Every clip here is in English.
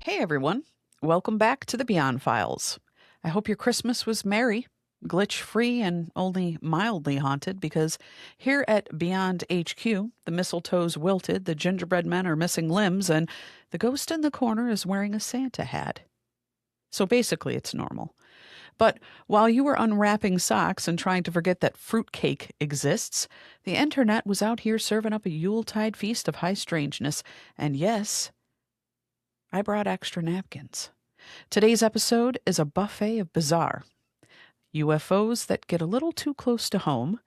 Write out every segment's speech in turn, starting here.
Hey everyone, welcome back to the Beyond Files. I hope your Christmas was merry, glitch free, and only mildly haunted because here at Beyond HQ, the mistletoe's wilted, the gingerbread men are missing limbs, and the ghost in the corner is wearing a Santa hat. So basically, it's normal. But while you were unwrapping socks and trying to forget that fruitcake exists, the internet was out here serving up a Yuletide feast of high strangeness, and yes, I brought extra napkins. Today's episode is a buffet of bizarre UFOs that get a little too close to home,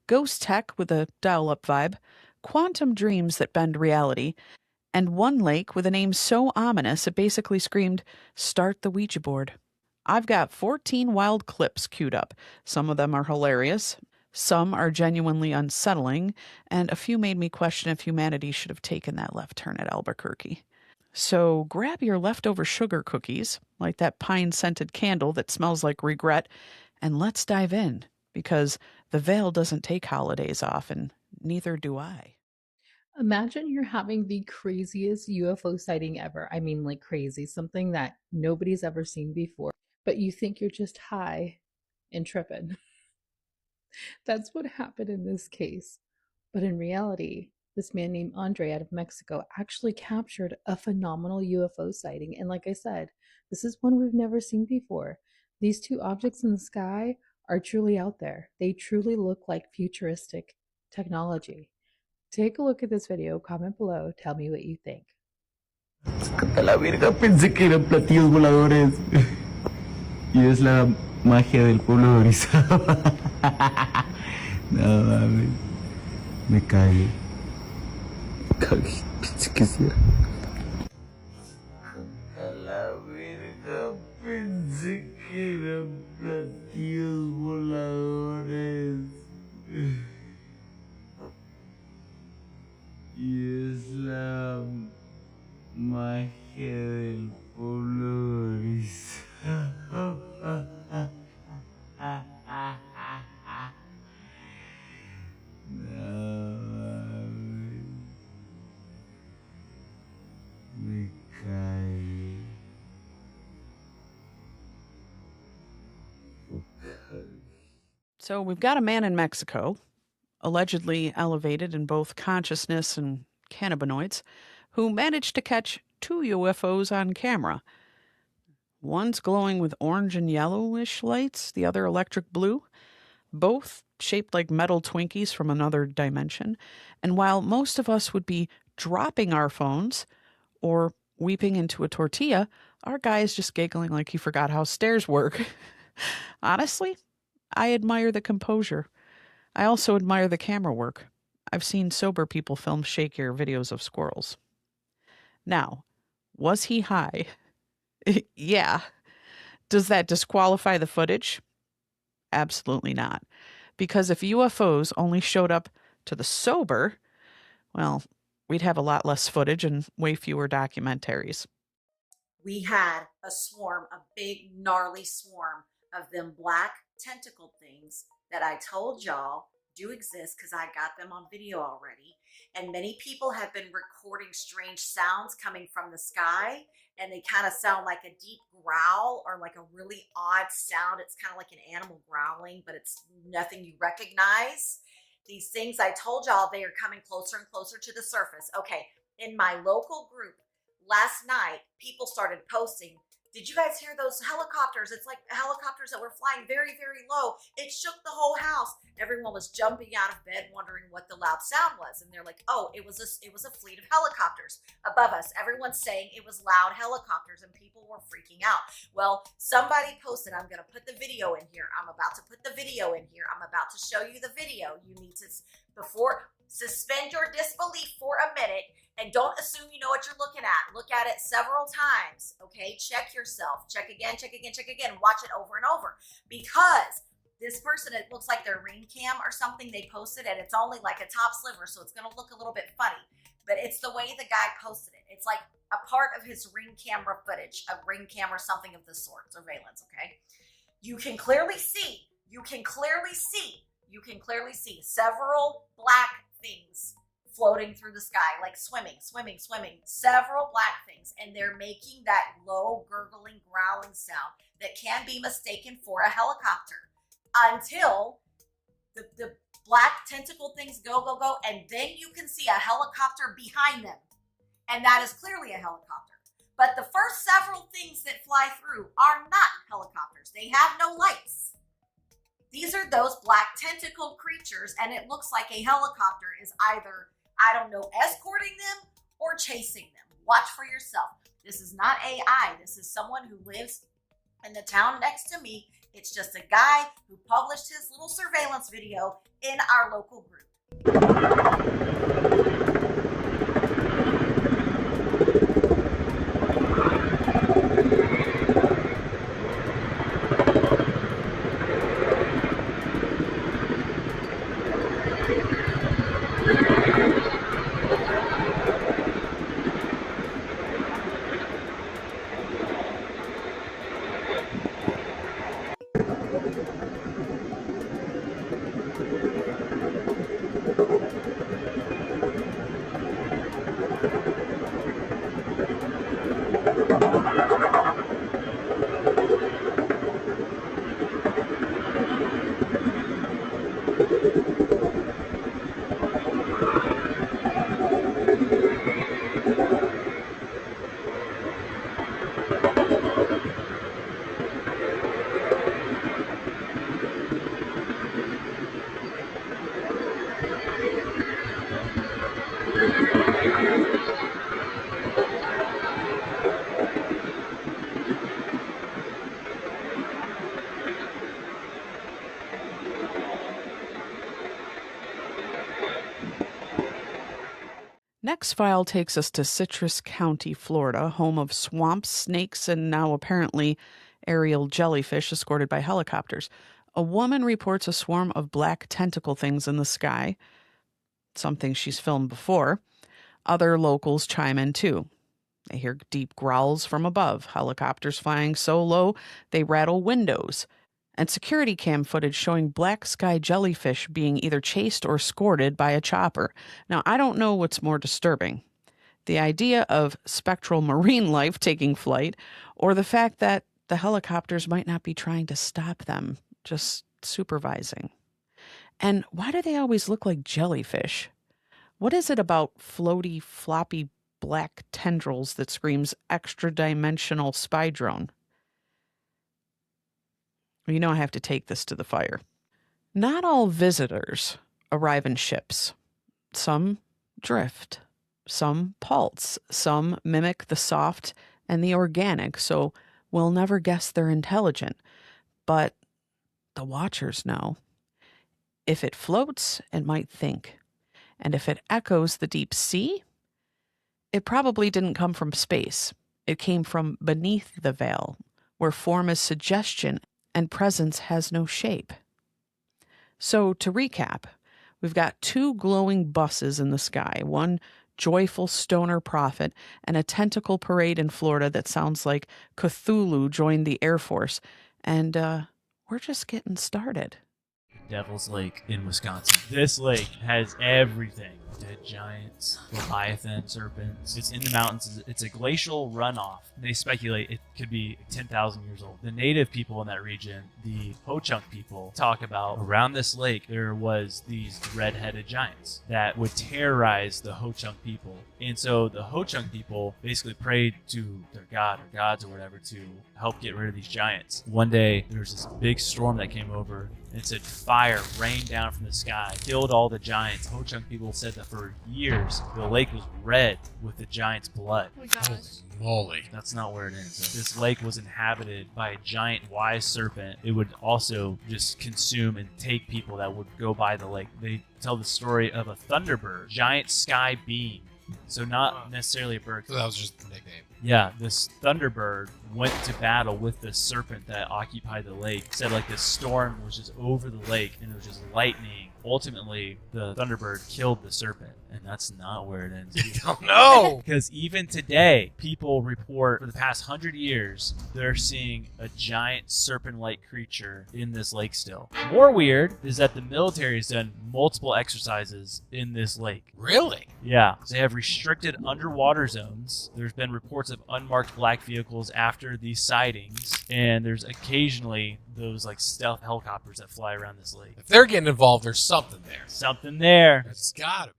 ghost tech with a dial up vibe, quantum dreams that bend reality, and one lake with a name so ominous it basically screamed, "Start the Ouija board." I've got 14 wild clips queued up. Some of them are hilarious, some are genuinely unsettling, and a few made me question if humanity should have taken that left turn at Albuquerque. So grab your leftover sugar cookies, light that pine-scented candle that smells like regret, and let's dive in, because the veil doesn't take holidays off, and neither do I. Imagine you're having the craziest UFO sighting ever. I mean, like crazy, something that nobody's ever seen before, but you think you're just high and tripping. That's what happened in this case. But in reality, this man named Andre out of Mexico actually captured a phenomenal UFO sighting. And like I said, this is one we've never seen before. These two objects in the sky are truly out there. They truly look like futuristic technology. Take a look at this video, comment below, tell me what you think. A la verga, pensé que eran platillos voladores. Y es la magia del pueblo de Orizaba. No mames. Me cagué. Pensé que sí era. A la verga, pensé que eran platillos voladores. Y es la magia del pueblo de Orizaba. No mames. Me caí. So we've got a man in Mexico, allegedly elevated in both consciousness and cannabinoids, who managed to catch two UFOs on camera. One's glowing with orange and yellowish lights, the other electric blue, both shaped like metal Twinkies from another dimension. And while most of us would be dropping our phones or weeping into a tortilla, our guy is just giggling like he forgot how stairs work. Honestly, I admire the composure. I also admire the camera work. I've seen sober people film shakier videos of squirrels. Now, was he high? Yeah. Does that disqualify the footage? Absolutely not. Because if UFOs only showed up to the sober, well, we'd have a lot less footage and way fewer documentaries. We had a swarm, a big, gnarly swarm of them black tentacle things that I told y'all do exist because I got them on video already. And many people have been recording strange sounds coming from the sky, and they kind of sound like a deep growl or like a really odd sound. It's kind of like an animal growling, but it's nothing you recognize. These things I told y'all, they are coming closer and closer to the surface. Okay, in my local group, last night, people started posting, did you guys hear those helicopters? It's like helicopters that were flying very, very low. It shook the whole house. Everyone was jumping out of bed wondering what the loud sound was. And they're like, oh, it was a fleet of helicopters above us. Everyone's saying it was loud helicopters and people were freaking out. Well, somebody posted, I'm going to put the video in here. I'm about to put the video in here. I'm about to show you the video. You need to, before, suspend your disbelief for a minute and don't assume you know what you're looking at. Look at it several times, okay? Check yourself. Check again, check again, check again. Watch it over and over. Because this person, it looks like their ring cam or something they posted, and it's only like a top sliver, so it's going to look a little bit funny. But it's the way the guy posted it. It's like a part of his ring camera footage, a ring camera, something of the sort, surveillance, okay? You can clearly see several black things floating through the sky, like swimming, several black things, and they're making that low gurgling, growling sound that can be mistaken for a helicopter until the black tentacle things go, and then you can see a helicopter behind them, and that is clearly a helicopter. But the first several things that fly through are not helicopters. They have no lights. These are those black tentacled creatures, and it looks like a helicopter is either, I don't know, escorting them or chasing them. Watch for yourself. This is not AI. This is someone who lives in the town next to me. It's just a guy who published his little surveillance video in our local group. Next file takes us to Citrus County, Florida, home of swamps, snakes, and now apparently aerial jellyfish escorted by helicopters. A woman reports a swarm of black tentacle things in the sky, something she's filmed before. Other locals chime in too. They hear deep growls from above, helicopters flying so low they rattle windows, and security cam footage showing black sky jellyfish being either chased or escorted by a chopper. Now, I don't know what's more disturbing, the idea of spectral marine life taking flight, or the fact that the helicopters might not be trying to stop them, just supervising. And why do they always look like jellyfish? What is it about floaty, floppy black tendrils that screams extra-dimensional spy drone? You know I have to take this to the fire. Not all visitors arrive in ships. Some drift. Some pulse. Some mimic the soft and the organic, so we'll never guess they're intelligent. But the watchers know. If it floats, it might think. And if it echoes the deep sea, it probably didn't come from space. It came from beneath the veil, where form is suggestion and presence has no shape. So to recap, we've got two glowing buses in the sky, one joyful stoner prophet and a tentacle parade in Florida that sounds like Cthulhu joined the Air Force. And we're just getting started. Devil's Lake in Wisconsin. This lake has everything. Dead giants, leviathan, serpents. It's in the mountains. It's a glacial runoff. They speculate it could be 10,000 years old. The native people in that region, the Ho-Chunk people, talk about around this lake there was these red-headed giants that would terrorize the Ho-Chunk people. And so the Ho-Chunk people basically prayed to their god or gods or whatever to help get rid of these giants. One day there was this big storm that came over. And it said fire rained down from the sky, killed all the giants. Ho-Chunk people said that for years the lake was red with the giants' blood. Oh my gosh. Moly. That's not where it ends. This lake was inhabited by a giant wise serpent. It would also just consume and take people that would go by the lake. They tell the story of a thunderbird, giant sky beam. So not necessarily a bird. So that was just the nickname. Yeah, this thunderbird went to battle with the serpent that occupied the lake. Said like this storm was just over the lake and it was just lightning. Ultimately, the thunderbird killed the serpent And that's not where it ends. You don't know. Because even today, people report for the past 100 years, they're seeing a giant serpent-like creature in this lake still. More weird is that the military has done multiple exercises in this lake. Really? Yeah, they have restricted underwater zones. There's been reports of unmarked black vehicles after these sightings, and there's occasionally those like stealth helicopters that fly around this lake. If they're getting involved, there's something there. Something there. It's got to.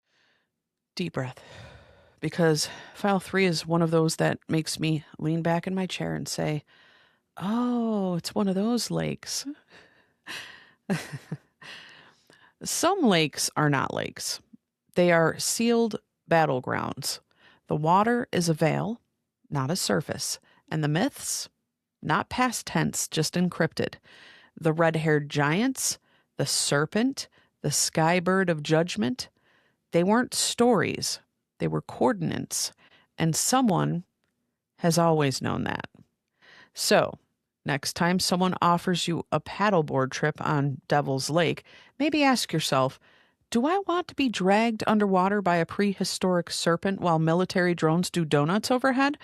Deep breath. Because file 3 is one of those that makes me lean back in my chair and say, oh, it's one of those lakes. Some lakes are not lakes. They are sealed battlegrounds. The water is a veil, not a surface. And the myths, not past tense, just encrypted. The red-haired giants, the serpent, the sky bird of judgment, they weren't stories. They were coordinates. And someone has always known that. So, next time someone offers you a paddleboard trip on Devil's Lake, maybe ask yourself, do I want to be dragged underwater by a prehistoric serpent while military drones do donuts overhead?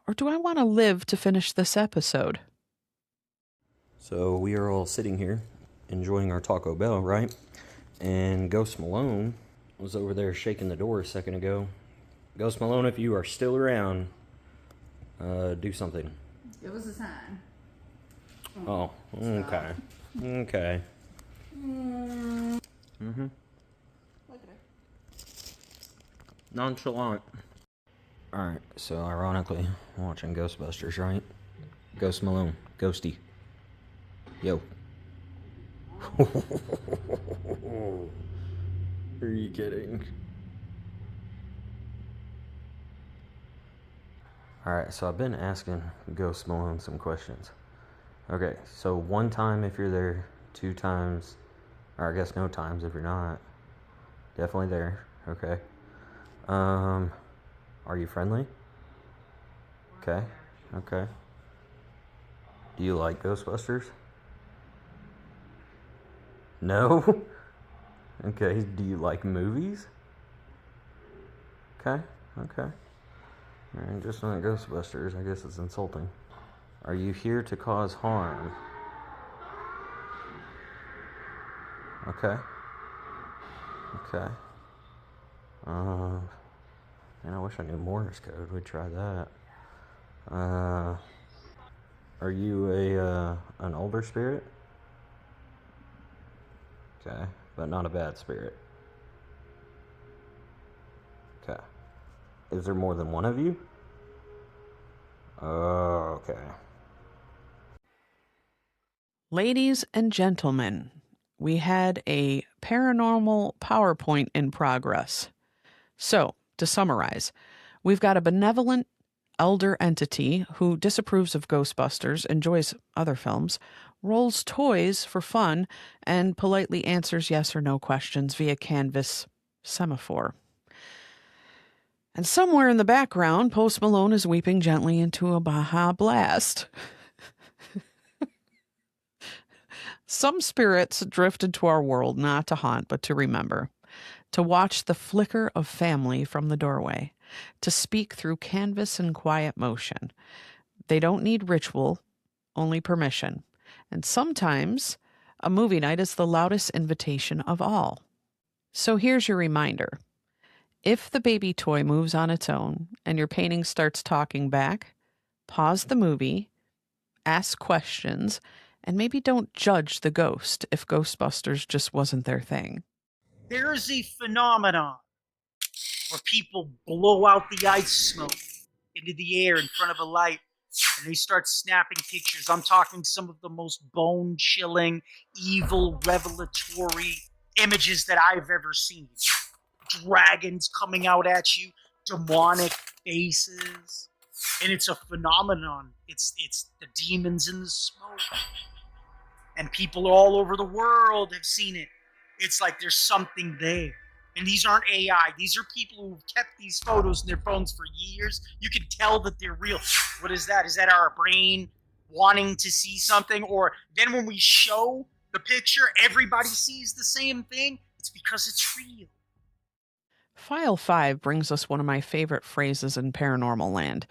Or do I want to live to finish this episode? So we are all sitting here enjoying our Taco Bell, right? And Ghost Malone was over there shaking the door a second ago. Ghost Malone, if you are still around, do something. Give us a sign. Oh, okay. Okay. Mm-hmm. Look at her. Nonchalant. Alright, so ironically, I'm watching Ghostbusters, right? Ghost Malone. Ghosty. Yo. Are you kidding? Alright, so I've been asking Ghost Malone some questions. Okay, so 1 time if you're there, 2 times, or I guess no times if you're not. Definitely there, okay. Are you friendly? Okay, okay. Do you like Ghostbusters? No? Okay, do you like movies? Okay, okay. Alright, just not Ghostbusters, I guess it's insulting. Are you here to cause harm? Okay. Okay. Man, I wish I knew Morse code. We'd try that. Are you an older spirit? Okay, but not a bad spirit. Okay. Is there more than one of you? Oh, okay. Ladies and gentlemen, we had a paranormal PowerPoint in progress. So, to summarize, we've got a benevolent elder entity who disapproves of Ghostbusters, enjoys other films, rolls toys for fun, and politely answers yes or no questions via canvas semaphore. And somewhere in the background, Post Malone is weeping gently into a Baja Blast. Some spirits drift into our world not to haunt, but to remember. To watch the flicker of family from the doorway. To speak through canvas and quiet motion. They don't need ritual, only permission. And sometimes, a movie night is the loudest invitation of all. So here's your reminder. If the baby toy moves on its own and your painting starts talking back, pause the movie, ask questions, and maybe don't judge the ghost if Ghostbusters just wasn't their thing. There's a phenomenon where people blow out the ice smoke into the air in front of a light and they start snapping pictures. I'm talking some of the most bone-chilling, evil, revelatory images that I've ever seen. Dragons coming out at you, demonic faces, and it's a phenomenon. It's the demons in the smoke. And people all over the world have seen it. It's like there's something there. And these aren't AI. These are people who've kept these photos in their phones for years. You can tell that they're real. What is that? Is that our brain wanting to see something? Or then when we show the picture, everybody sees the same thing? It's because it's real. File 5 brings us one of my favorite phrases in paranormal land.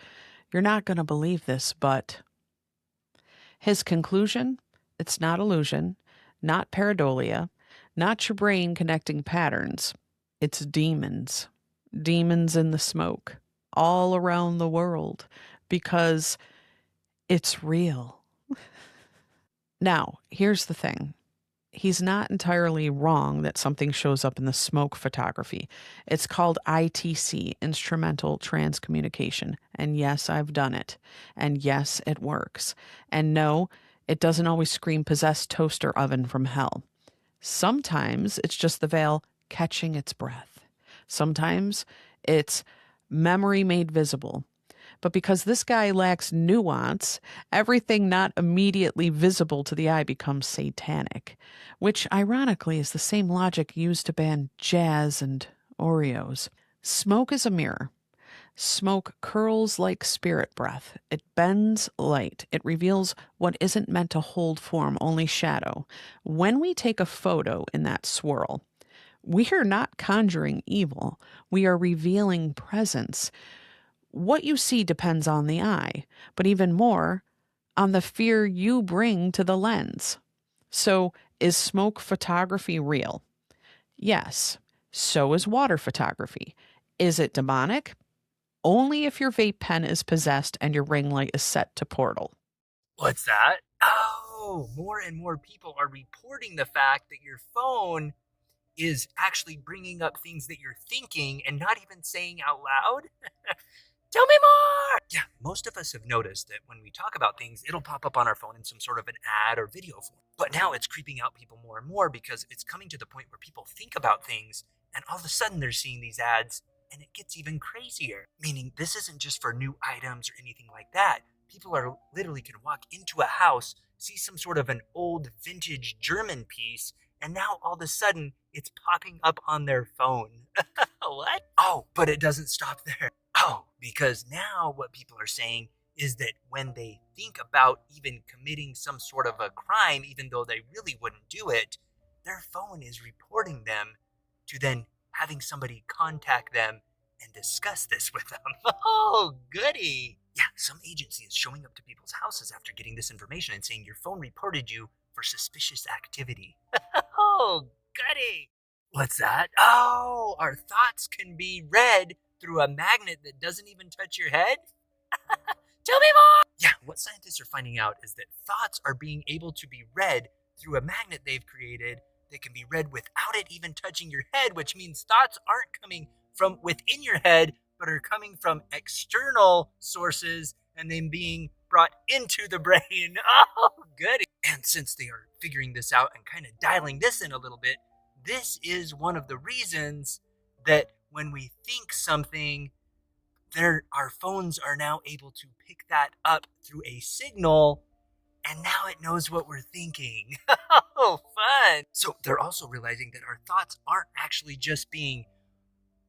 You're not going to believe this, but... His conclusion? It's not illusion, not pareidolia, not your brain connecting patterns. It's demons. Demons in the smoke, all around the world, because it's real. Now, here's the thing. He's not entirely wrong that something shows up in the smoke photography. It's called ITC, Instrumental Transcommunication. And yes, I've done it. And yes, it works. And no, it doesn't always scream possessed toaster oven from hell. Sometimes it's just the veil catching its breath. Sometimes it's memory made visible. But because this guy lacks nuance, everything not immediately visible to the eye becomes satanic, which ironically is the same logic used to ban jazz and Oreos. Smoke is a mirror. Smoke curls like spirit breath. It bends light. It reveals what isn't meant to hold form, only shadow. When we take a photo in that swirl, we are not conjuring evil. We are revealing presence. What you see depends on the eye, but even more, on the fear you bring to the lens. So, is smoke photography real? Yes. So is water photography. Is it demonic? Only if your vape pen is possessed and your ring light is set to portal. What's that? Oh, more and more people are reporting the fact that your phone is actually bringing up things that you're thinking and not even saying out loud. Tell me more! Yeah, most of us have noticed that when we talk about things, it'll pop up on our phone in some sort of an ad or video form. But now it's creeping out people more and more because it's coming to the point where people think about things and all of a sudden they're seeing these ads and it gets even crazier. Meaning this isn't just for new items or anything like that. People are literally can walk into a house, see some sort of an old vintage German piece, and now all of a sudden it's popping up on their phone. What? Oh, but it doesn't stop there. Oh, because now what people are saying is that when they think about even committing some sort of a crime, even though they really wouldn't do it, their phone is reporting them to then having somebody contact them and discuss this with them. Oh, goody. Yeah, some agency is showing up to people's houses after getting this information and saying your phone reported you for suspicious activity. Oh, goody. What's that? Oh, our thoughts can be read through a magnet that doesn't even touch your head? Tell me more! Yeah, what scientists are finding out is that thoughts are being able to be read through a magnet they've created that can be read without it even touching your head, which means thoughts aren't coming from within your head, but are coming from external sources and then being brought into the brain. Oh, goody. And since they are figuring this out and kind of dialing this in a little bit, this is one of the reasons that when we think something, our phones are now able to pick that up through a signal, and now it knows what we're thinking. Oh, fun. So they're also realizing that our thoughts aren't actually just being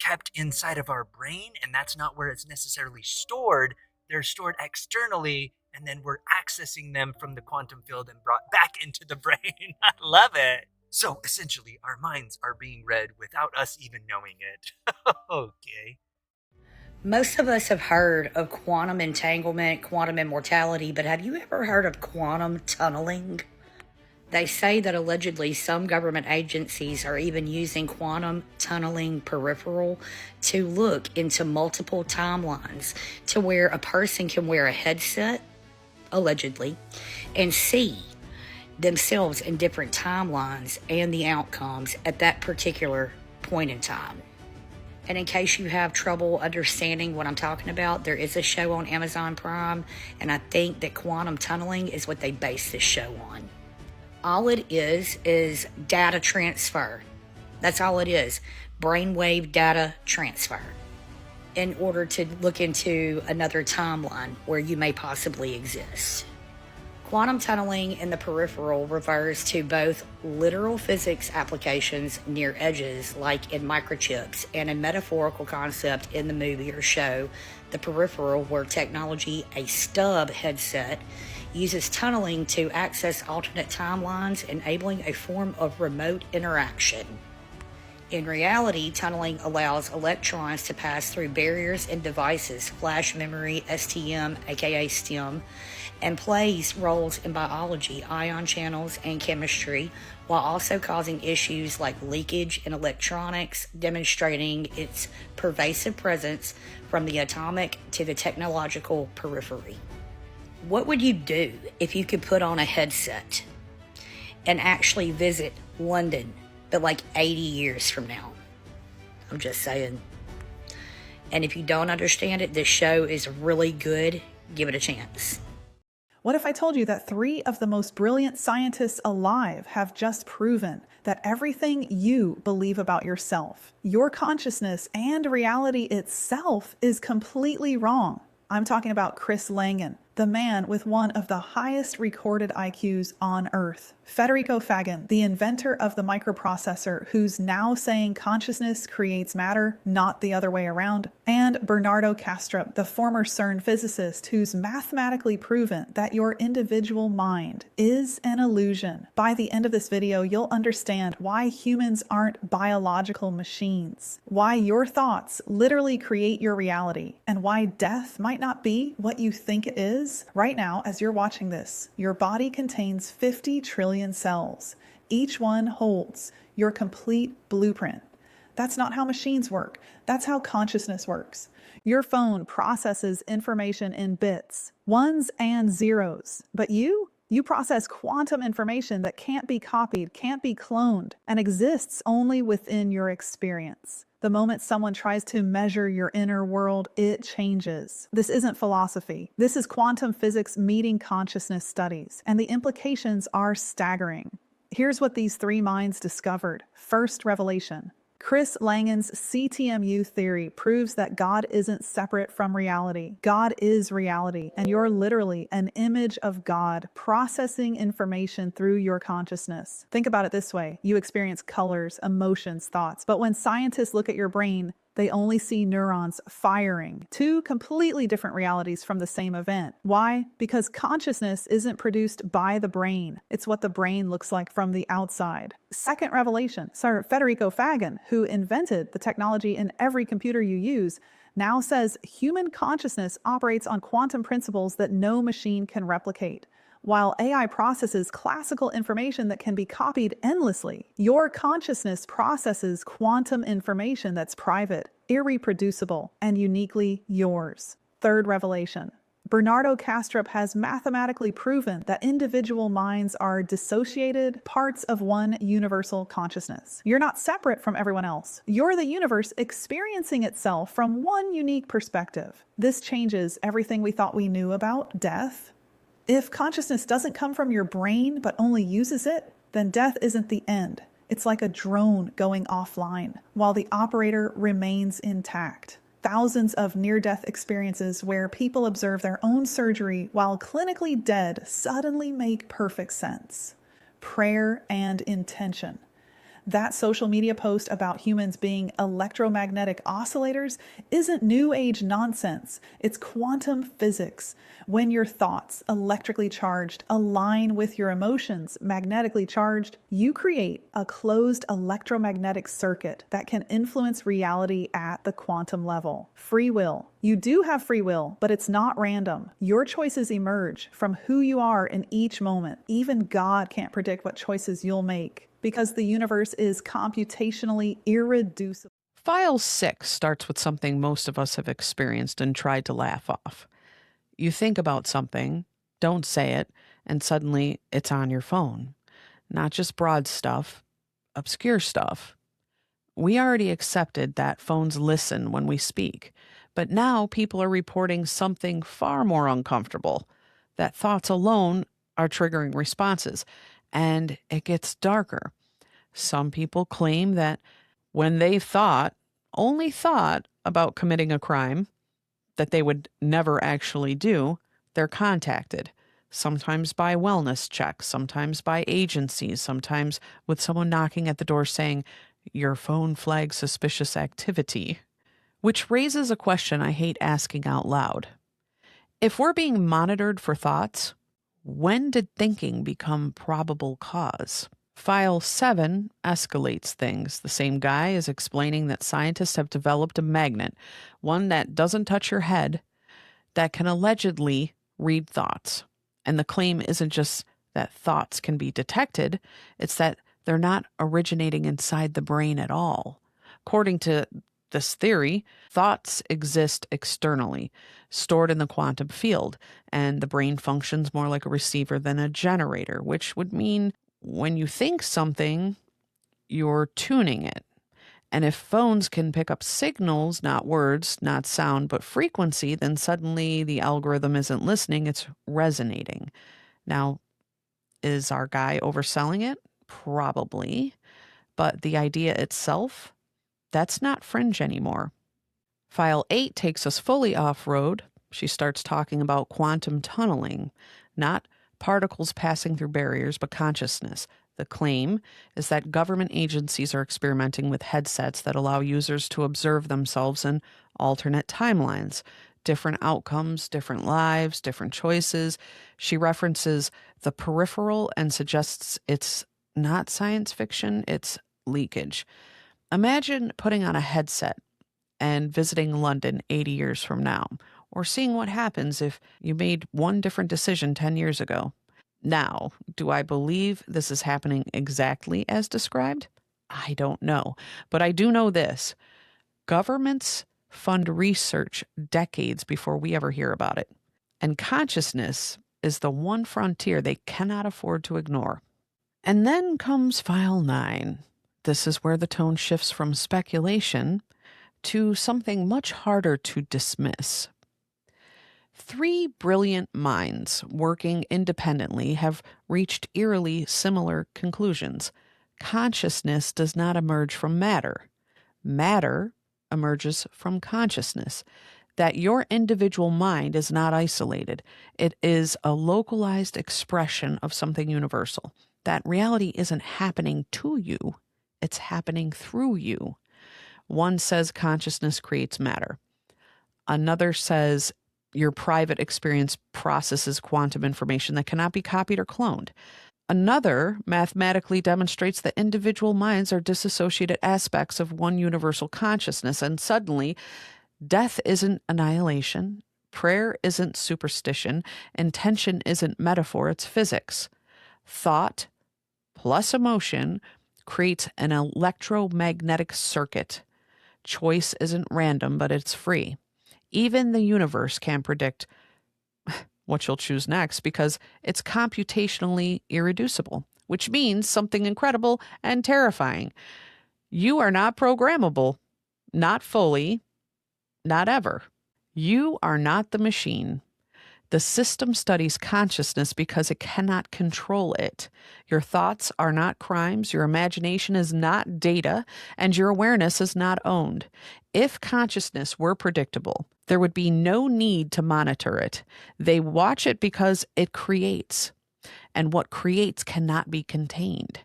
kept inside of our brain, and that's not where it's necessarily stored. They're stored externally, and then we're accessing them from the quantum field and brought back into the brain. I love it. So essentially, our minds are being read without us even knowing it. Okay. Most of us have heard of quantum entanglement, quantum immortality, but have you ever heard of quantum tunneling? They say that allegedly some government agencies are even using quantum tunneling peripheral to look into multiple timelines to where a person can wear a headset, allegedly, and see themselves in different timelines and the outcomes at that particular point in time. And in case you have trouble understanding what I'm talking about, there is a show on Amazon Prime, and I think that quantum tunneling is what they base this show on. All it is data transfer. That's all it is. Brainwave data transfer. In order to look into another timeline where you may possibly exist. Quantum tunneling in the peripheral refers to both literal physics applications near edges, like in microchips, and a metaphorical concept in the movie or show, The Peripheral, where technology, a stub headset, uses tunneling to access alternate timelines, enabling a form of remote interaction. In reality, tunneling allows electrons to pass through barriers and devices, flash memory, STM, aka STEM, and plays roles in biology, ion channels, and chemistry, while also causing issues like leakage in electronics, demonstrating its pervasive presence from the atomic to the technological periphery. What would you do if you could put on a headset and actually visit London, but like 80 years from now? I'm just saying. And if you don't understand it, this show is really good. Give it a chance. What if I told you that 3 of the most brilliant scientists alive have just proven that everything you believe about yourself, your consciousness, and reality itself is completely wrong? I'm talking about Chris Langan, the man with one of the highest recorded IQs on Earth. Federico Fagan, the inventor of the microprocessor, who's now saying consciousness creates matter, not the other way around. And Bernardo Kastrup, the former CERN physicist, who's mathematically proven that your individual mind is an illusion. By the end of this video, you'll understand why humans aren't biological machines, why your thoughts literally create your reality, and why death might not be what you think it is. Right now, as you're watching this, your body contains 50 trillion cells. Each one holds your complete blueprint. That's not how machines work. That's how consciousness works. Your phone processes information in bits, ones and zeros. But you process quantum information that can't be copied, can't be cloned, and exists only within your experience. The moment someone tries to measure your inner world, it changes. This isn't philosophy. This is quantum physics meeting consciousness studies, and the implications are staggering. Here's what these 3 minds discovered. First revelation. Chris Langan's CTMU theory proves that God isn't separate from reality. God is reality, and you're literally an image of God processing information through your consciousness. Think about it this way. You experience colors, emotions, thoughts, but when scientists look at your brain, they only see neurons firing. 2 completely different realities from the same event. Why? Because consciousness isn't produced by the brain. It's what the brain looks like from the outside. Second revelation. Sir Federico Fagan, who invented the technology in every computer you use, now says human consciousness operates on quantum principles that no machine can replicate. While AI processes classical information that can be copied endlessly, your consciousness processes quantum information that's private, irreproducible, and uniquely yours. Third revelation. Bernardo Kastrup has mathematically proven that individual minds are dissociated parts of one universal consciousness. You're not separate from everyone else. You're the universe experiencing itself from one unique perspective. This changes everything we thought we knew about death. If consciousness doesn't come from your brain but only uses it, then death isn't the end. It's like a drone going offline, while the operator remains intact. Thousands of near-death experiences where people observe their own surgery while clinically dead suddenly make perfect sense. Prayer and intention. That social media post about humans being electromagnetic oscillators isn't new age nonsense. It's quantum physics. When your thoughts, electrically charged, align with your emotions, magnetically charged, you create a closed electromagnetic circuit that can influence reality at the quantum level. Free will. You do have free will, but it's not random. Your choices emerge from who you are in each moment. Even God can't predict what choices you'll make, because the universe is computationally irreducible. File 6 starts with something most of us have experienced and tried to laugh off. You think about something, don't say it, and suddenly it's on your phone. Not just broad stuff, obscure stuff. We already accepted that phones listen when we speak, but now people are reporting something far more uncomfortable, that thoughts alone are triggering responses, and it gets darker. Some people claim that when they only thought about committing a crime that they would never actually do, they're contacted, sometimes by wellness checks, sometimes by agencies, sometimes with someone knocking at the door saying, "Your phone flags suspicious activity." Which raises a question I hate asking out loud. If we're being monitored for thoughts, when did thinking become probable cause? File 7 escalates things. The same guy is explaining that scientists have developed a magnet, one that doesn't touch your head, that can allegedly read thoughts. And the claim isn't just that thoughts can be detected, it's that they're not originating inside the brain at all. According to this theory, thoughts exist externally, stored in the quantum field, and the brain functions more like a receiver than a generator, which would mean when you think something, you're tuning it. And if phones can pick up signals, not words, not sound, but frequency, then suddenly the algorithm isn't listening, it's resonating. Now, is our guy overselling it? Probably. But the idea itself, that's not fringe anymore. File 8 takes us fully off-road. She starts talking about quantum tunneling, not particles passing through barriers, but consciousness. The claim is that government agencies are experimenting with headsets that allow users to observe themselves in alternate timelines, different outcomes, different lives, different choices. She references the peripheral and suggests it's not science fiction, it's leakage. Imagine putting on a headset and visiting London 80 years from now, or seeing what happens if you made one different decision 10 years ago. Now, do I believe this is happening exactly as described? I don't know. But I do know this. Governments fund research decades before we ever hear about it. And consciousness is the one frontier they cannot afford to ignore. And then comes File 9. This is where the tone shifts from speculation to something much harder to dismiss. 3 brilliant minds working independently have reached eerily similar conclusions. Consciousness does not emerge from matter. Matter emerges from consciousness. That your individual mind is not isolated. It is a localized expression of something universal. That reality isn't happening to you. It's happening through you. One says consciousness creates matter. Another says your private experience processes quantum information that cannot be copied or cloned. Another mathematically demonstrates that individual minds are dissociated aspects of one universal consciousness, and suddenly, death isn't annihilation, prayer isn't superstition, intention isn't metaphor, it's physics. Thought plus emotion creates an electromagnetic circuit. Choice isn't random, but it's free. Even the universe can predict what you'll choose next because it's computationally irreducible, which means something incredible and terrifying. You are not programmable, not fully, not ever. You are not the machine. The system studies consciousness because it cannot control it. Your thoughts are not crimes, your imagination is not data, and your awareness is not owned. If consciousness were predictable, there would be no need to monitor it. They watch it because it creates, and what creates cannot be contained.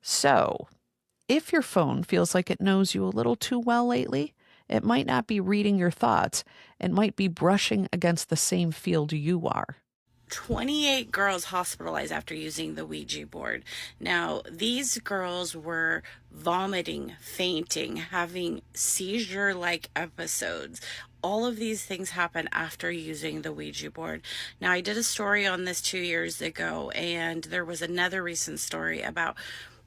So, if your phone feels like it knows you a little too well lately, it might not be reading your thoughts. It might be brushing against the same field you are. 28 girls hospitalized after using the Ouija board. Now, these girls were vomiting, fainting, having seizure-like episodes. All of these things happen after using the Ouija board. Now, I did a story on this 2 years ago, and there was another recent story about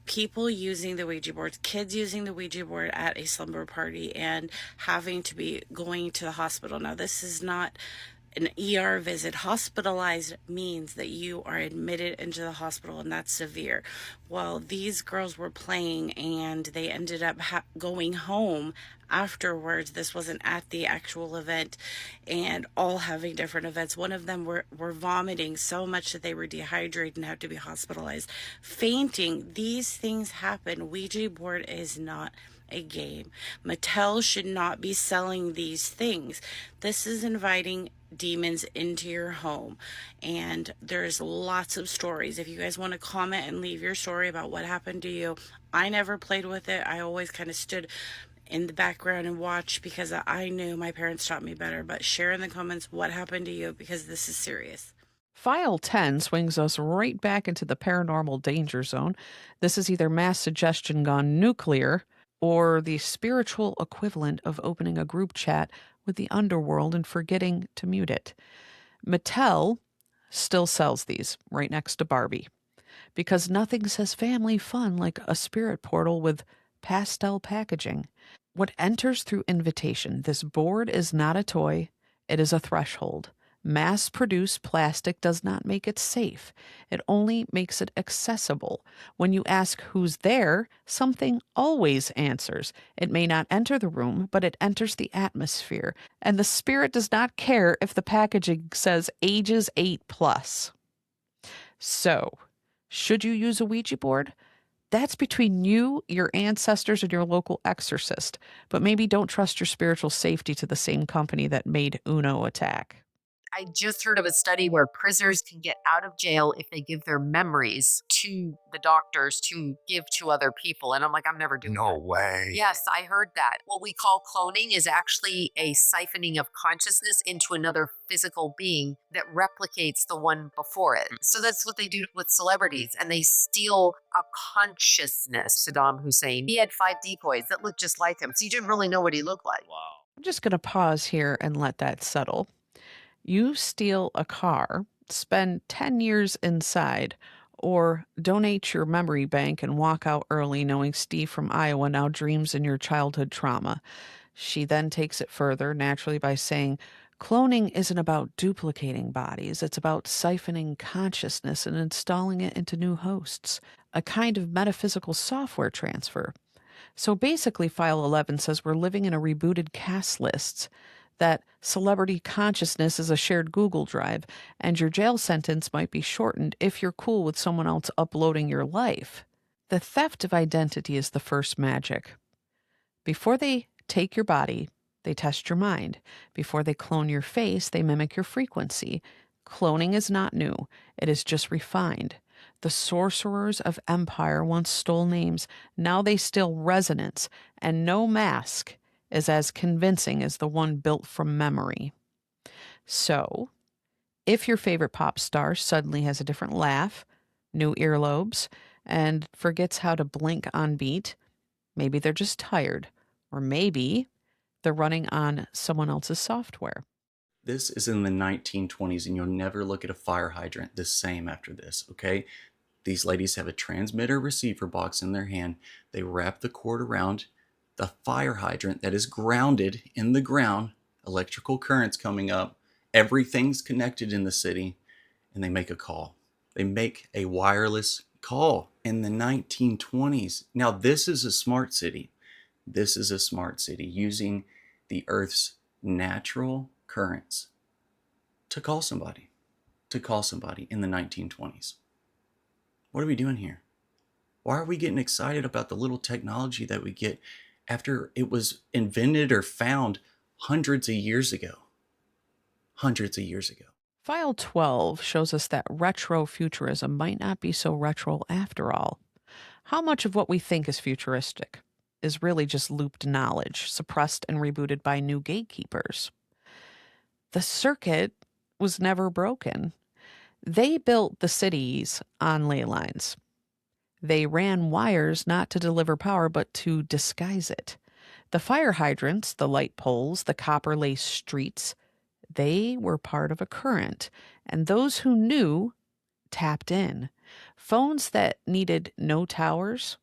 people using the Ouija board, kids using the Ouija board at a slumber party and having to be going to the hospital. Now, this is not an ER visit. Hospitalized means that you are admitted into the hospital, and that's severe. Well, these girls were playing and they ended up going home afterwards. This wasn't at the actual event, and all having different events. One of them were vomiting so much that they were dehydrated and had to be hospitalized. Fainting. These things happen. Ouija board is not a game. Mattel should not be selling these things. This is inviting demons into your home, and there's lots of stories. If you guys want to comment and leave your story about what happened to you, I never played with it. I always kind of stood in the background and watched because I knew my parents taught me better. But share in the comments what happened to you, because this is serious. File 10 swings us right back into the paranormal danger zone. This is either mass suggestion gone nuclear or the spiritual equivalent of opening a group chat with the underworld and forgetting to mute it. Mattel still sells these right next to Barbie because nothing says family fun like a spirit portal with pastel packaging. What enters through invitation, this board is not a toy, it is a threshold. Mass-produced plastic does not make it safe. It only makes it accessible. When you ask who's there, something always answers. It may not enter the room, but it enters the atmosphere. And the spirit does not care if the packaging says ages 8+. So, should you use a Ouija board? That's between you, your ancestors, and your local exorcist. But maybe don't trust your spiritual safety to the same company that made Uno attack. I just heard of a study where prisoners can get out of jail if they give their memories to the doctors to give to other people. And I'm like, I'm never doing that. No way. Yes, I heard that. What we call cloning is actually a siphoning of consciousness into another physical being that replicates the one before it. So that's what they do with celebrities, and they steal a consciousness. Saddam Hussein, he had 5 decoys that looked just like him, so you didn't really know what he looked like. Wow. I'm just going to pause here and let that settle. You steal a car, spend 10 years inside, or donate your memory bank and walk out early knowing Steve from Iowa now dreams in your childhood trauma. She then takes it further, naturally, by saying, cloning isn't about duplicating bodies. It's about siphoning consciousness and installing it into new hosts, a kind of metaphysical software transfer. So basically, File 11 says we're living in a rebooted cast list, that celebrity consciousness is a shared Google Drive, and your jail sentence might be shortened if you're cool with someone else uploading your life. The theft of identity is the first magic. Before they take your body, they test your mind. Before they clone your face, they mimic your frequency. Cloning is not new. It is just refined. The sorcerers of empire once stole names. Now they steal resonance, and no mask is as convincing as the one built from memory. So, if your favorite pop star suddenly has a different laugh, new earlobes, and forgets how to blink on beat, maybe they're just tired, or maybe they're running on someone else's software. This is in the 1920s, and you'll never look at a fire hydrant the same after this, okay? These ladies have a transmitter receiver box in their hand. They wrap the cord around the fire hydrant that is grounded in the ground, electrical currents coming up, everything's connected in the city, and they make a call. They make a wireless call in the 1920s. Now, this is a smart city. This is a smart city using the Earth's natural currents to call somebody in the 1920s. What are we doing here? Why are we getting excited about the little technology that we get after it was invented or found hundreds of years ago? Hundreds of years ago. File 12 shows us that retrofuturism might not be so retro after all. How much of what we think is futuristic is really just looped knowledge, suppressed and rebooted by new gatekeepers? The circuit was never broken. They built the cities on ley lines. They ran wires not to deliver power, but to disguise it. The fire hydrants, the light poles, the copper-laced streets, they were part of a current, and those who knew tapped in. Phones that needed no towers,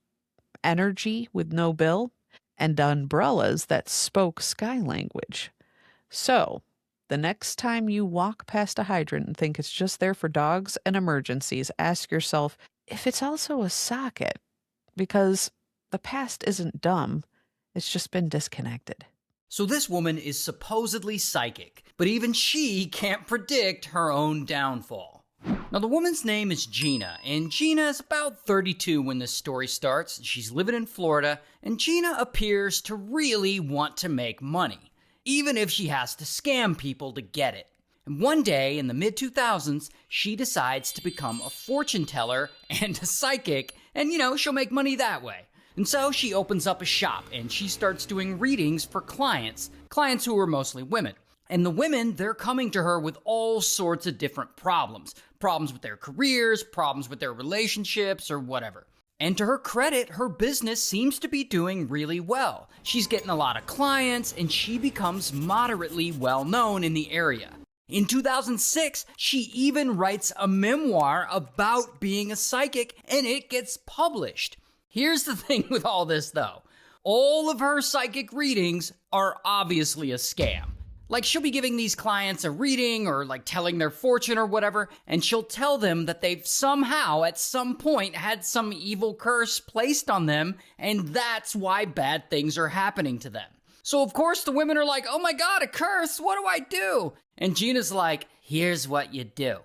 energy with no bill, and umbrellas that spoke sky language. So, the next time you walk past a hydrant and think it's just there for dogs and emergencies, ask yourself if it's also a socket, because the past isn't dumb, it's just been disconnected. So this woman is supposedly psychic, but even she can't predict her own downfall. Now the woman's name is Gina, and Gina is about 32 when this story starts. She's living in Florida, and Gina appears to really want to make money, even if she has to scam people to get it. And one day in the mid-2000s, she decides to become a fortune teller and a psychic, and she'll make money that way. And so she opens up a shop, and she starts doing readings for clients who are mostly women. And the women, they're coming to her with all sorts of different problems. Problems with their careers, problems with their relationships, or whatever. And to her credit, her business seems to be doing really well. She's getting a lot of clients, and she becomes moderately well known in the area. In 2006, she even writes a memoir about being a psychic, and it gets published. Here's the thing with all this, though. All of her psychic readings are obviously a scam. Like, she'll be giving these clients a reading or like telling their fortune or whatever, and she'll tell them that they've somehow at some point had some evil curse placed on them, and that's why bad things are happening to them. So of course the women are like, oh my god, a curse, what do I do? And Gina's like, here's what you do.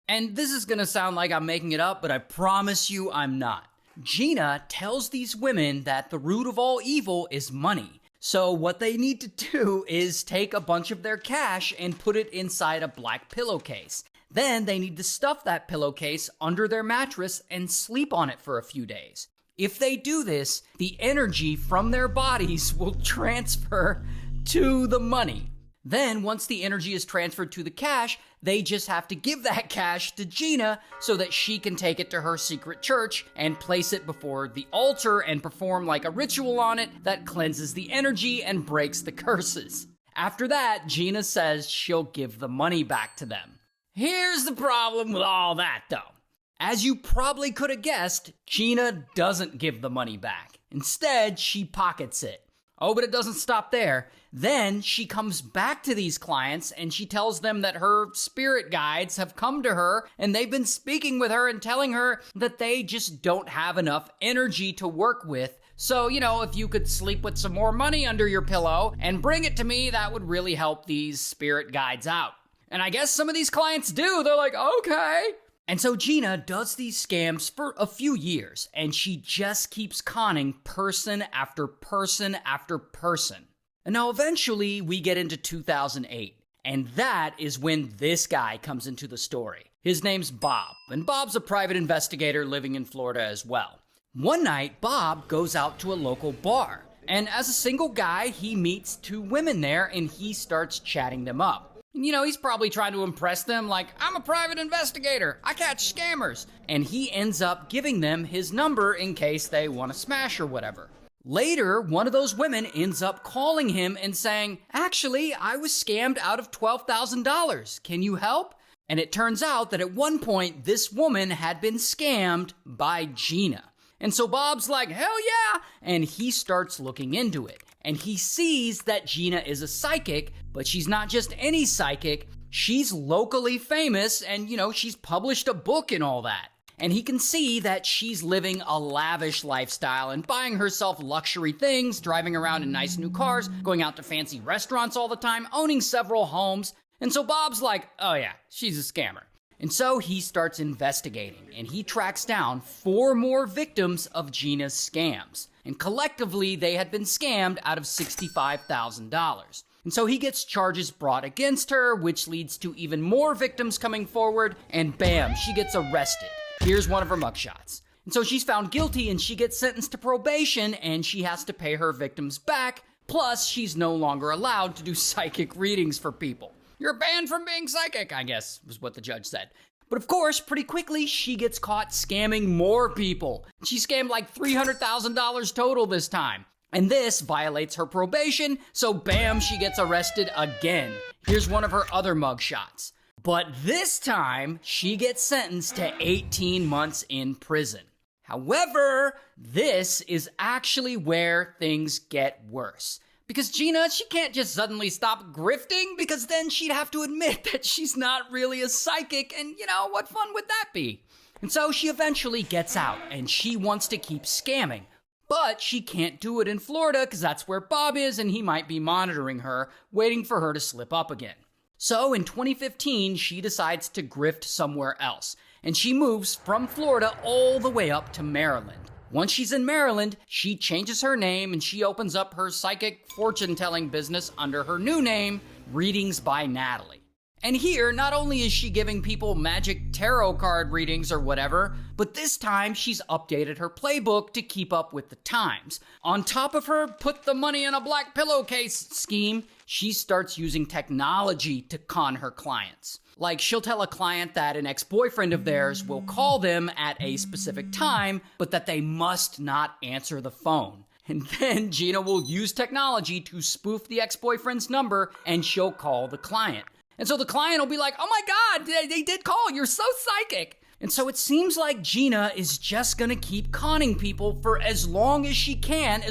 And this is gonna sound like I'm making it up, but I promise you I'm not. Gina tells these women that the root of all evil is money. So what they need to do is take a bunch of their cash and put it inside a black pillowcase. Then they need to stuff that pillowcase under their mattress and sleep on it for a few days. If they do this, the energy from their bodies will transfer to the money. Then, once the energy is transferred to the cash, they just have to give that cash to Gina so that she can take it to her secret church and place it before the altar and perform like a ritual on it that cleanses the energy and breaks the curses. After that, Gina says she'll give the money back to them. Here's the problem with all that, though. As you probably could have guessed, Gina doesn't give the money back. Instead, she pockets it. Oh, but it doesn't stop there. Then she comes back to these clients and she tells them that her spirit guides have come to her and they've been speaking with her and telling her that they just don't have enough energy to work with. So, if you could sleep with some more money under your pillow and bring it to me, that would really help these spirit guides out. And I guess some of these clients do. They're like, okay. And so Gina does these scams for a few years, and she just keeps conning person after person after person. And now eventually we get into 2008, and that is when this guy comes into the story. His name's Bob, and Bob's a private investigator living in Florida as well. One night, Bob goes out to a local bar, and as a single guy, he meets two women there, and he starts chatting them up. He's probably trying to impress them like, I'm a private investigator, I catch scammers. And he ends up giving them his number in case they want to smash or whatever. Later, one of those women ends up calling him and saying, actually, I was scammed out of $12,000. Can you help? And it turns out that at one point, this woman had been scammed by Gina. And so Bob's like, hell yeah! And he starts looking into it. And he sees that Gina is a psychic, but she's not just any psychic. She's locally famous and, she's published a book and all that. And he can see that she's living a lavish lifestyle and buying herself luxury things, driving around in nice new cars, going out to fancy restaurants all the time, owning several homes. And so Bob's like, oh yeah, she's a scammer. And so he starts investigating, and he tracks down 4 more victims of Gina's scams. And collectively, they had been scammed out of $65,000. And so he gets charges brought against her, which leads to even more victims coming forward, and bam, she gets arrested. Here's one of her mugshots. And so she's found guilty, and she gets sentenced to probation, and she has to pay her victims back, plus she's no longer allowed to do psychic readings for people. You're banned from being psychic, I guess, was what the judge said. But of course, pretty quickly, she gets caught scamming more people. She scammed like $300,000 total this time. And this violates her probation, so bam, she gets arrested again. Here's one of her other mugshots. But this time, she gets sentenced to 18 months in prison. However, this is actually where things get worse. Because Gina, she can't just suddenly stop grifting, because then she'd have to admit that she's not really a psychic, and what fun would that be? And so she eventually gets out, and she wants to keep scamming. But she can't do it in Florida, because that's where Bob is, and he might be monitoring her, waiting for her to slip up again. So in 2015, she decides to grift somewhere else, and she moves from Florida all the way up to Maryland. Once she's in Maryland, she changes her name and she opens up her psychic fortune-telling business under her new name, Readings by Natalie. And here, not only is she giving people magic tarot card readings or whatever, but this time she's updated her playbook to keep up with the times. On top of her put the money in a black pillowcase scheme, she starts using technology to con her clients. Like, she'll tell a client that an ex-boyfriend of theirs will call them at a specific time, but that they must not answer the phone. And then Gina will use technology to spoof the ex-boyfriend's number, and she'll call the client. And so the client will be like, oh my God, they did call, you're so psychic. And so it seems like Gina is just gonna keep conning people for as long as she can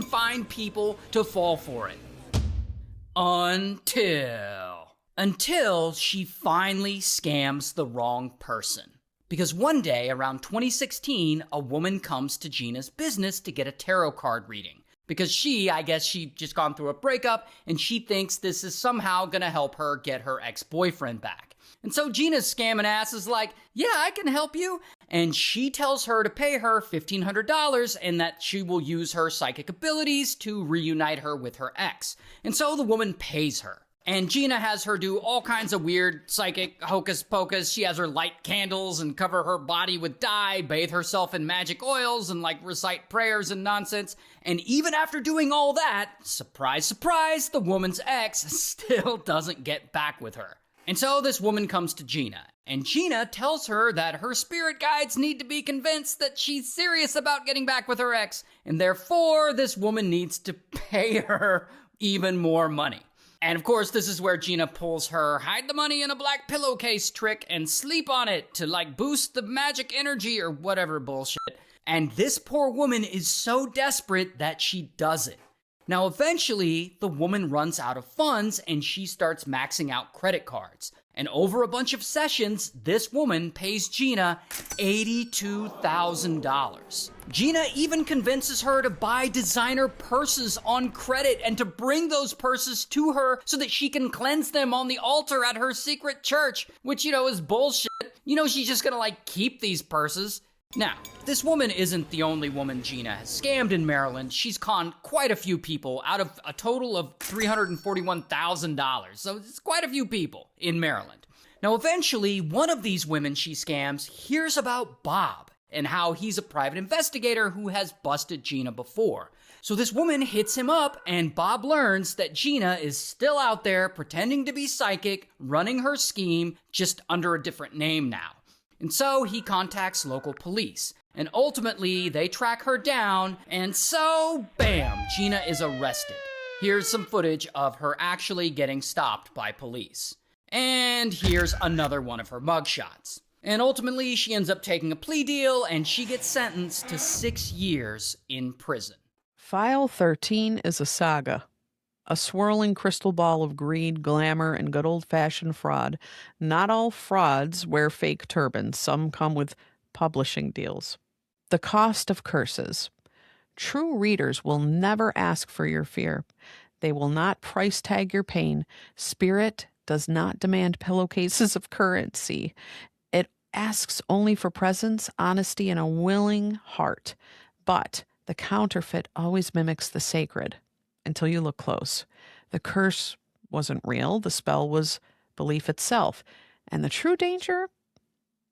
find people to fall for it. Until she finally scams the wrong person. Because one day, around 2016, a woman comes to Gina's business to get a tarot card reading. Because she just gone through a breakup, and she thinks this is somehow gonna help her get her ex-boyfriend back. And so Gina's scamming ass is like, yeah, I can help you. And she tells her to pay her $1,500 and that she will use her psychic abilities to reunite her with her ex. And so the woman pays her. And Gina has her do all kinds of weird psychic hocus pocus. She has her light candles and cover her body with dye, bathe herself in magic oils, and recite prayers and nonsense. And even after doing all that, surprise, surprise, the woman's ex still doesn't get back with her. And so this woman comes to Gina, and Gina tells her that her spirit guides need to be convinced that she's serious about getting back with her ex, and therefore this woman needs to pay her even more money. And of course, this is where Gina pulls her hide the money in a black pillowcase trick and sleep on it to boost the magic energy or whatever bullshit. And this poor woman is so desperate that she does it. Now, eventually, the woman runs out of funds and she starts maxing out credit cards. And over a bunch of sessions, this woman pays Gina $82,000. Gina even convinces her to buy designer purses on credit and to bring those purses to her so that she can cleanse them on the altar at her secret church, which, is bullshit. She's just gonna, keep these purses. Now, this woman isn't the only woman Gina has scammed in Maryland. She's conned quite a few people out of a total of $341,000. So it's quite a few people in Maryland. Now, eventually, one of these women she scams hears about Bob and how he's a private investigator who has busted Gina before. So this woman hits him up, and Bob learns that Gina is still out there pretending to be psychic, running her scheme, just under a different name now. And so he contacts local police, and ultimately they track her down, and so, bam, Gina is arrested. Here's some footage of her actually getting stopped by police. And here's another one of her mugshots. And ultimately she ends up taking a plea deal, and she gets sentenced to 6 years in prison. File 13 is a saga. A swirling crystal ball of greed, glamour, and good old-fashioned fraud. Not all frauds wear fake turbans. Some come with publishing deals. The cost of curses. True readers will never ask for your fear. They will not price tag your pain. Spirit does not demand pillowcases of currency. It asks only for presence, honesty, and a willing heart. But the counterfeit always mimics the sacred. Until you look close. The curse wasn't real. The spell was belief itself. And the true danger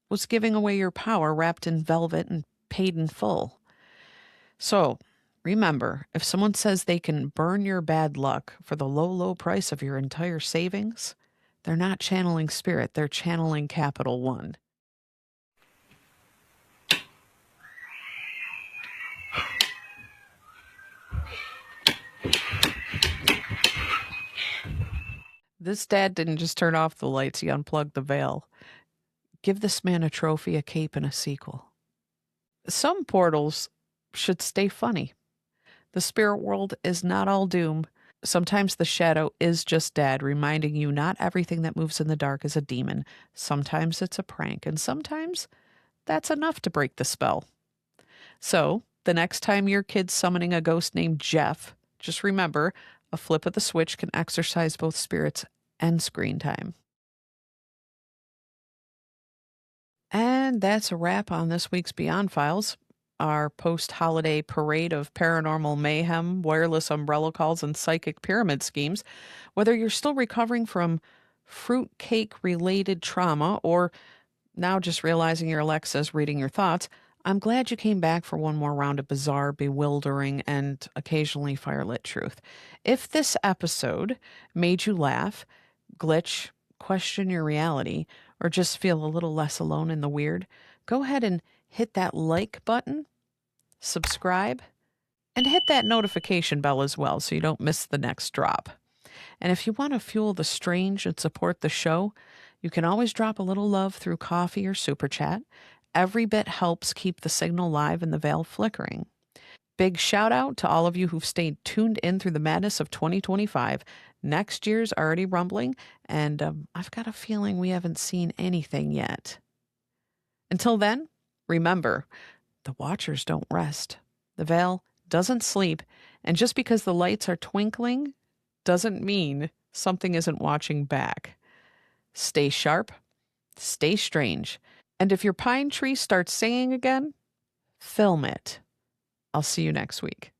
was giving away your power wrapped in velvet and paid in full. So, remember, if someone says they can burn your bad luck for the low, low price of your entire savings, they're not channeling spirit. They're channeling Capital One. This dad didn't just turn off the lights, he unplugged the veil. Give this man a trophy, a cape, and a sequel. Some portals should stay funny. The spirit world is not all doom. Sometimes the shadow is just dad, reminding you not everything that moves in the dark is a demon. Sometimes it's a prank, and sometimes that's enough to break the spell. So, the next time your kid's summoning a ghost named Jeff, just remember, a flip of the switch can exorcise both spirits and screen time. And that's a wrap on this week's Beyond Files. Our post-holiday parade of paranormal mayhem, wireless umbrella calls, and psychic pyramid schemes. Whether you're still recovering from fruitcake related trauma, or now just realizing your Alexa's reading your thoughts, I'm glad you came back for one more round of bizarre, bewildering, and occasionally firelit truth. If this episode made you laugh, glitch, question your reality, or just feel a little less alone in the weird, go ahead and hit that like button, subscribe, and hit that notification bell as well so you don't miss the next drop. And if you want to fuel the strange and support the show, you can always drop a little love through coffee or super chat. Every bit helps keep the signal live and the veil flickering. Big shout out to all of you who've stayed tuned in through the madness of 2025. Next year's already rumbling, and I've got a feeling we haven't seen anything yet. Until then, remember, the watchers don't rest. The veil doesn't sleep, and just because the lights are twinkling doesn't mean something isn't watching back. Stay sharp, stay strange, and if your pine tree starts singing again, film it. I'll see you next week.